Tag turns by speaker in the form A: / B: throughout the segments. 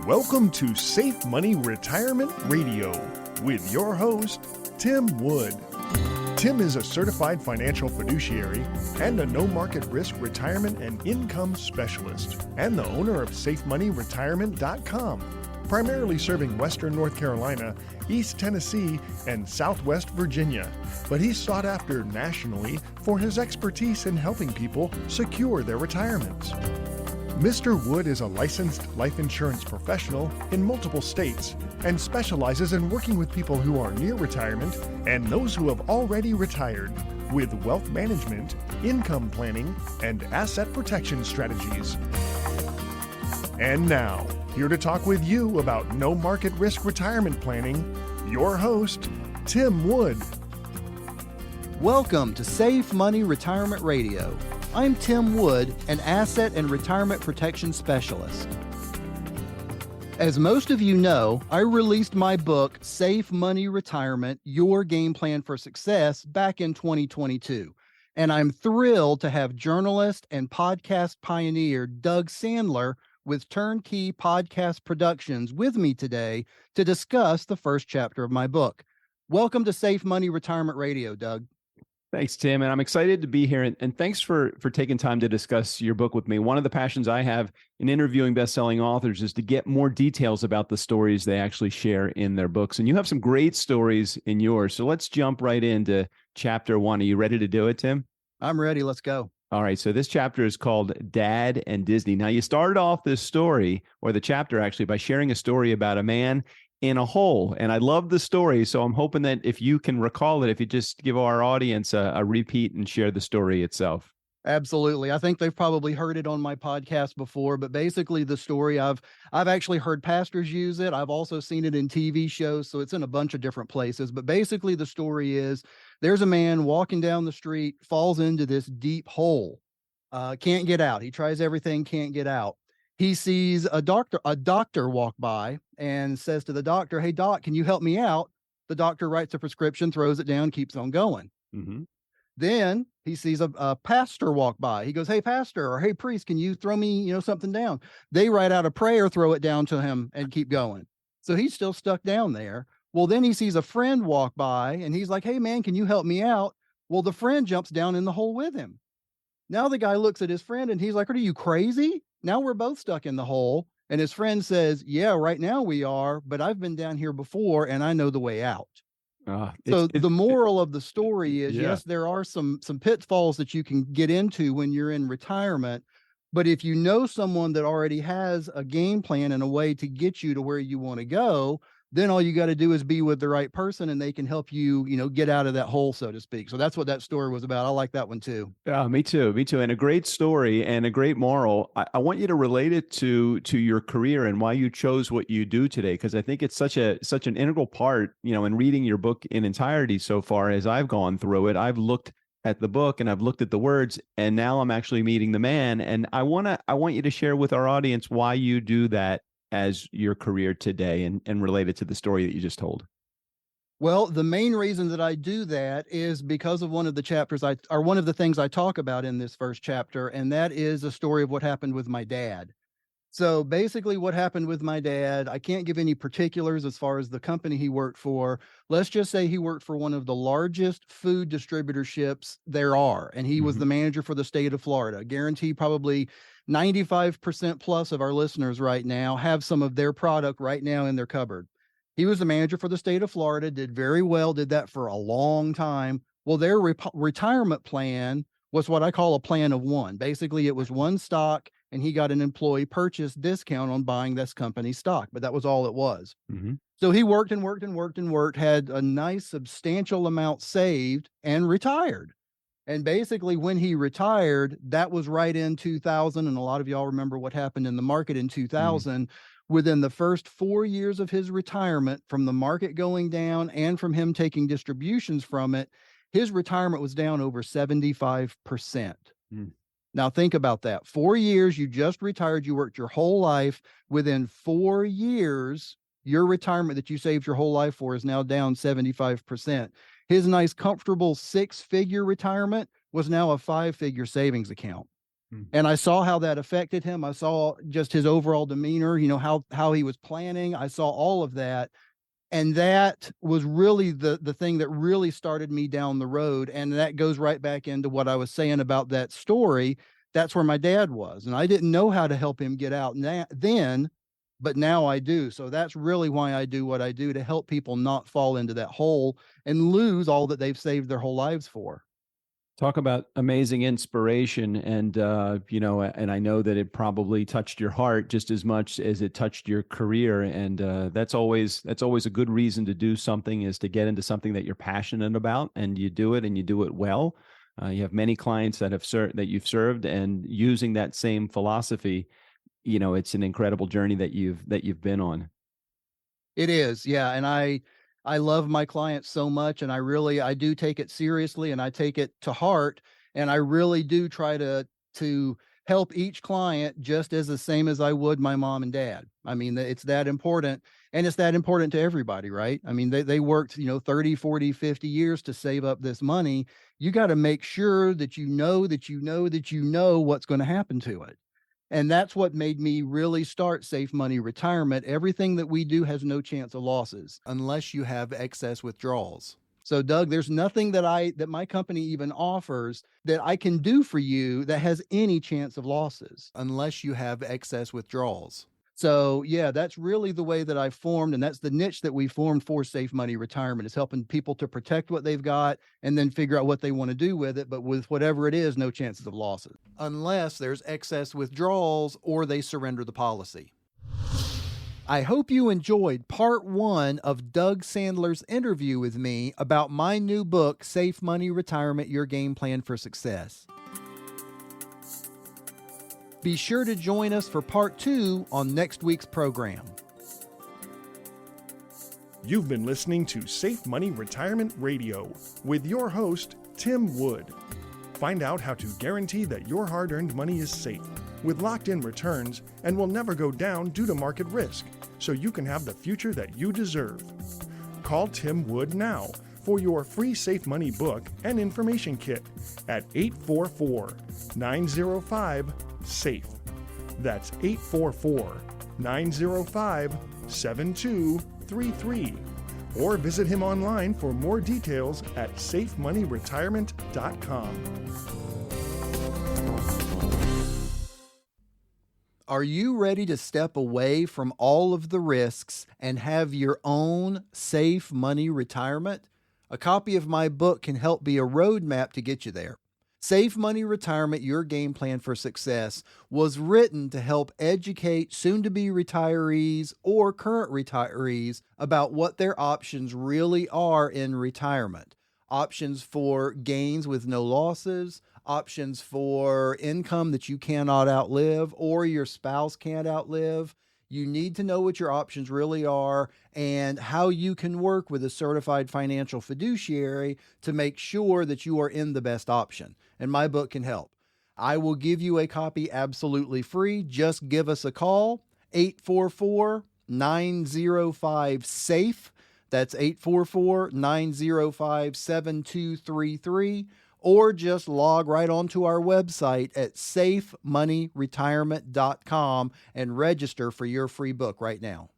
A: Welcome to Safe Money Retirement Radio with your host, Tim Wood. Tim is a certified financial fiduciary and a no-market risk retirement and income specialist, and the owner of SafeMoneyRetirement.com, primarily serving Western North Carolina, East Tennessee, and Southwest Virginia. But he's sought after nationally for his expertise in helping people secure their retirements. Mr. Wood is a licensed life insurance professional in multiple states and specializes in working with people who are near retirement and those who have already retired with wealth management, income planning, and asset protection strategies. And now, here to talk with you about no market risk retirement planning, your host, Tim Wood.
B: Welcome to Safe Money Retirement Radio. I'm Tim Wood, an asset and retirement protection specialist. As most of you know, I released my book, Safe Money Retirement, Your Game Plan for Success, back in 2022. And I'm thrilled to have journalist and podcast pioneer Doug Sandler with Turnkey Podcast Productions with me today to discuss the first chapter of my book. Welcome to Safe Money Retirement Radio, Doug.
C: Thanks, Tim. And I'm excited to be here. And thanks for taking time to discuss your book with me. One of the passions I have in interviewing best-selling authors is to get more details about the stories they actually share in their books. And you have some great stories in yours. So let's jump right into chapter 1. Are you ready to do it, Tim?
B: I'm ready. Let's go.
C: All right. So this chapter is called Dad and Disney. Now, you started off this story, or the chapter actually, by sharing a story about a man in a hole. And I love the story. So I'm hoping that if you can recall it, if you just give our audience a repeat and share the story itself.
B: Absolutely. I think they've probably heard it on my podcast before, but basically the story, I've actually heard pastors use it. I've also seen it in TV shows. So it's in a bunch of different places. But basically the story is there's a man walking down the street, falls into this deep hole, can't get out. He tries everything, can't get out. He sees a doctor walk by and says to the doctor, "Hey, doc, can you help me out?" The doctor writes a prescription, throws it down, keeps on going.
C: Mm-hmm.
B: Then he sees a pastor walk by. He goes, "Hey, pastor," or "Hey, priest, can you throw me, something down?" They write out a prayer, throw it down to him, and keep going. So he's still stuck down there. Well, then he sees a friend walk by, and he's like, "Hey, man, can you help me out?" Well, the friend jumps down in the hole with him. Now the guy looks at his friend, and he's like, "Are you crazy? Now we're both stuck in the hole." And his friend says, "Yeah, right now we are, but I've been down here before and I know the way out." So the moral of the story is, yes, there are some pitfalls that you can get into when you're in retirement. But if you know someone that already has a game plan and a way to get you to where you want to go, then all you got to do is be with the right person and they can help you, get out of that hole, so to speak. So that's what that story was about. I like that one too.
C: Yeah, me too. Me too. And a great story and a great moral. I want you to relate it to your career and why you chose what you do today, because I think it's such an integral part, in reading your book in entirety so far as I've gone through it. I've looked at the book and I've looked at the words, and now I'm actually meeting the man. And I want you to share with our audience why you do that as your career today and related to the story that you just told.
B: Well, the main reason that I do that is because of one of the chapters one of the things I talk about in this first chapter, and that is a story of what happened with my dad. So basically what happened with my dad, I can't give any particulars as far as the company he worked for. Let's just say he worked for one of the largest food distributorships there are, and he was the manager for the state of Florida. Guarantee probably 95% plus of our listeners right now have some of their product right now in their cupboard. He was the manager for the state of Florida, did very well, did that for a long time. Well, their retirement plan was what I call a plan of one. Basically, it was one stock, and he got an employee purchase discount on buying this company's stock, but that was all it was. So he worked and worked and worked and worked, had a nice substantial amount saved, and retired. And basically when he retired, that was right in 2000. And a lot of y'all remember what happened in the market in 2000. Within the first 4 years of his retirement, from the market going down and from him taking distributions from it, his retirement was down over 75%. Now think about that. 4 years, you just retired, you worked your whole life. Within 4 years, your retirement that you saved your whole life for is now down 75%. His nice, comfortable 6-figure retirement was now a 5-figure savings account. And I saw how that affected him. I saw just his overall demeanor, how he was planning. I saw all of that. And that was really the thing that really started me down the road. And that goes right back into what I was saying about that story. That's where my dad was. And I didn't know how to help him get out then, but now I do. So that's really why I do what I do, to help people not fall into that hole and lose all that they've saved their whole lives for.
C: Talk about amazing inspiration, and and I know that it probably touched your heart just as much as it touched your career, and that's always a good reason to do something, is to get into something that you're passionate about, and you do it well. You have many clients that you've served, and using that same philosophy, it's an incredible journey that you've been on.
B: It is, yeah, and I love my clients so much, and I do take it seriously, and I take it to heart, and I really do try to help each client just as the same as I would my mom and dad. I mean, it's that important, and it's that important to everybody, right? I mean, they worked, 30, 40, 50 years to save up this money. You got to make sure that you know what's going to happen to it. And that's what made me really start Safe Money Retirement. Everything that we do has no chance of losses unless you have excess withdrawals. So Doug, there's nothing that my company even offers that I can do for you that has any chance of losses unless you have excess withdrawals. So yeah, that's really the way that I formed, and that's the niche that we formed for Safe Money Retirement, is helping people to protect what they've got and then figure out what they want to do with it. But with whatever it is, no chances of losses unless there's excess withdrawals or they surrender the policy. I hope you enjoyed part 1 of Doug Sandler's interview with me about my new book, Safe Money Retirement, Your Game Plan for Success. Be sure to join us for part 2 on next week's program.
A: You've been listening to Safe Money Retirement Radio with your host, Tim Wood. Find out how to guarantee that your hard-earned money is safe with locked-in returns and will never go down due to market risk, so you can have the future that you deserve. Call Tim Wood now for your free Safe Money book and information kit at 844-905-SAFE. That's 844-905-7233. Or visit him online for more details at safemoneyretirement.com.
B: Are you ready to step away from all of the risks and have your own safe money retirement? A copy of my book can help be a roadmap to get you there. Safe Money Retirement, Your Game Plan for Success was written to help educate soon-to-be retirees or current retirees about what their options really are in retirement. Options for gains with no losses, options for income that you cannot outlive or your spouse can't outlive. You need to know what your options really are and how you can work with a certified financial fiduciary to make sure that you are in the best option. And my book can help. I will give you a copy absolutely free. Just give us a call, 844-905-SAFE. That's 844-905-7233. Or just log right onto our website at safemoneyretirement.com and register for your free book right now.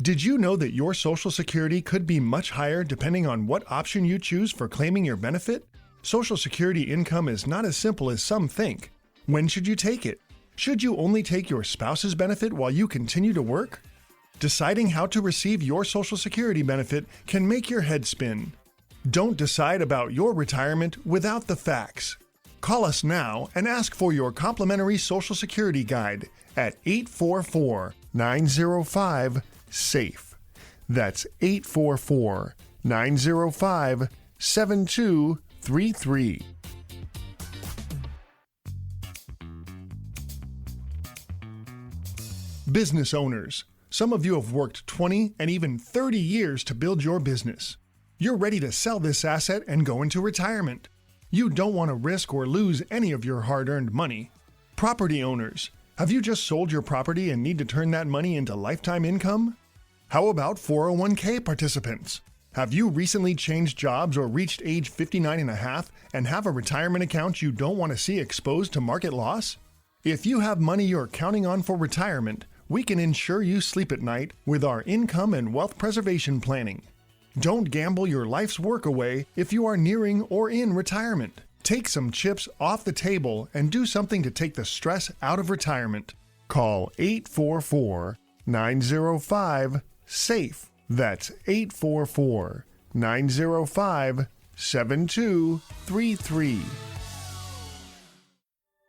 A: Did you know that your Social Security could be much higher depending on what option you choose for claiming your benefit? Social Security income is not as simple as some think. When should you take it? Should you only take your spouse's benefit while you continue to work? Deciding how to receive your Social Security benefit can make your head spin. Don't decide about your retirement without the facts. Call us now and ask for your complimentary Social Security guide at 844-905-SAFE. That's 844-905-7233. Business owners, some of you have worked 20 and even 30 years to build your business. You're ready to sell this asset and go into retirement. You don't want to risk or lose any of your hard-earned money. Property owners, have you just sold your property and need to turn that money into lifetime income? How about 401k participants? Have you recently changed jobs or reached age 59 and a half and have a retirement account you don't want to see exposed to market loss? If you have money you're counting on for retirement, we can ensure you sleep at night with our income and wealth preservation planning. Don't gamble your life's work away if you are nearing or in retirement. Take some chips off the table and do something to take the stress out of retirement. Call 844-905-SAFE. That's 844-905-7233.